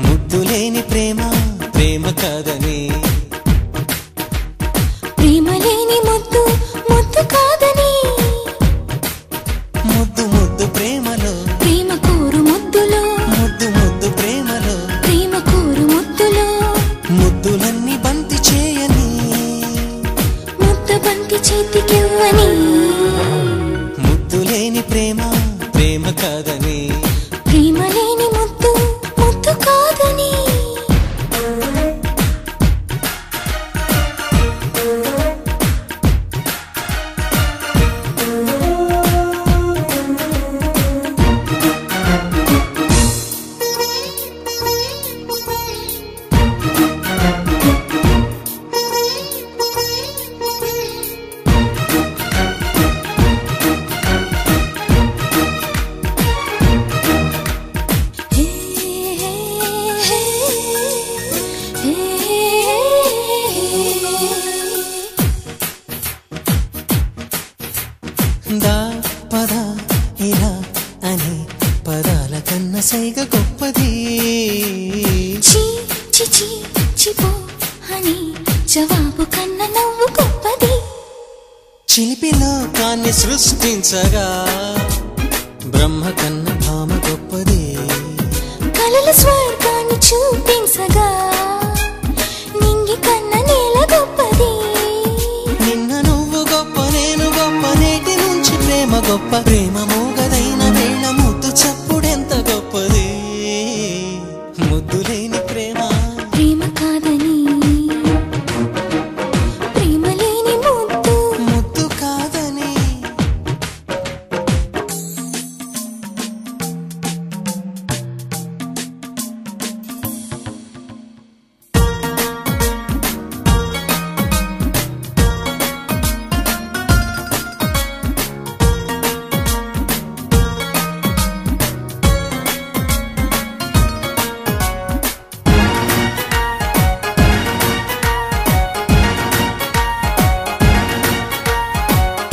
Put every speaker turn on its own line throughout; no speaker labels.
ముద్దులేని ప్రేమ ప్రేమ కాదని,
ప్రేమ లేని ముద్దు ముద్దు కాదని,
ముద్దు ముద్దు ప్రేమలో
ప్రేమ కోరు ముద్దులో,
ముద్దు ముద్దు ప్రేమలో
ప్రేమ కోరు ముద్దులో,
ముద్దులన్నీ బంతి చేయని,
ముద్ద బంతి చేతికివ్వని.
ముద్దులేని ప్రేమ ప్రేమ కాదని,
ప్రేమ లేని ముద్దు ముద్దు కాదని.
దా పద ఇలా అని పదాల కన్న సైగ గొప్పది,
చి చి చి చిపో అని జవాబు కన్న నవ్వు గొప్పది.
చిలిపి లోకాన్ని సృష్టించగా బ్రహ్మ కన్న భామ గొప్పది,
కలల స్వర్గాన్ని చూపించగా నింగి కన్న నేల గొప్పది.
నిన్న నువ్వు గొప్ప నేను గొప్ప, నేటి నుంచి ప్రేమ గొప్ప, ప్రేమ మోగదైన వేళ ముద్దు చప్పుడెంత గొప్పది. ముద్దు లేని ప్రేమ
ప్రేమ కాదని, ప్రేమ లేని ముద్దు
ముద్దు కాదని.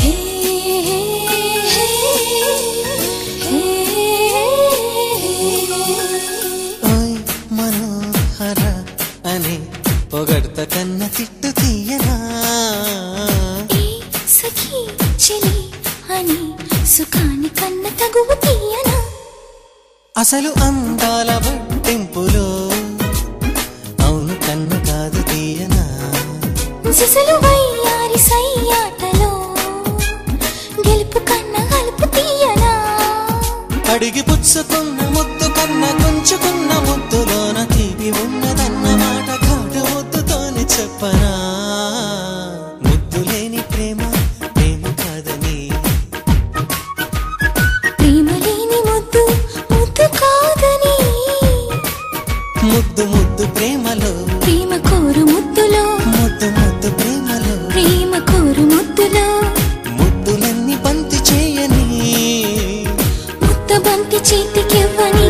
హే హే హే
ఓయ్ మనోహర అని పొగడ్త కన్న తిట్టు తీయనా,
ఏ సఖీ చెలి అని సుఖాన్ని కన్న తగువు తీయనా.
అసలు అందాల పట్టింపులో అవును కన్న కాదు తీయనా,
సిసలు వయ్యారి సయ్యాటలో గెలుపు కన్న గలుపు తీయనా.
అడిగి పుచ్చుకున్న ముద్దు కన్న కొంచుకున్న ముద్దులోన తీపి ఉన్నదన్న మాట కాటు ముద్దుతోని చెప్పనా. ముద్దు లేని ప్రేమ ప్రేమ కాదని,
ప్రేమ లేని ముద్దు ముద్దు కాదని.
ముద్దు ముద్దు ప్రేమలో
ప్రేమ కోరు ముద్దులో,
ముద్దు ముద్దు ప్రేమలో
ప్రేమ కోరు ముద్దులో,
ముద్దులన్నీ బంతి చేయని,
ముద్ద బంతి చేతికివ్వని.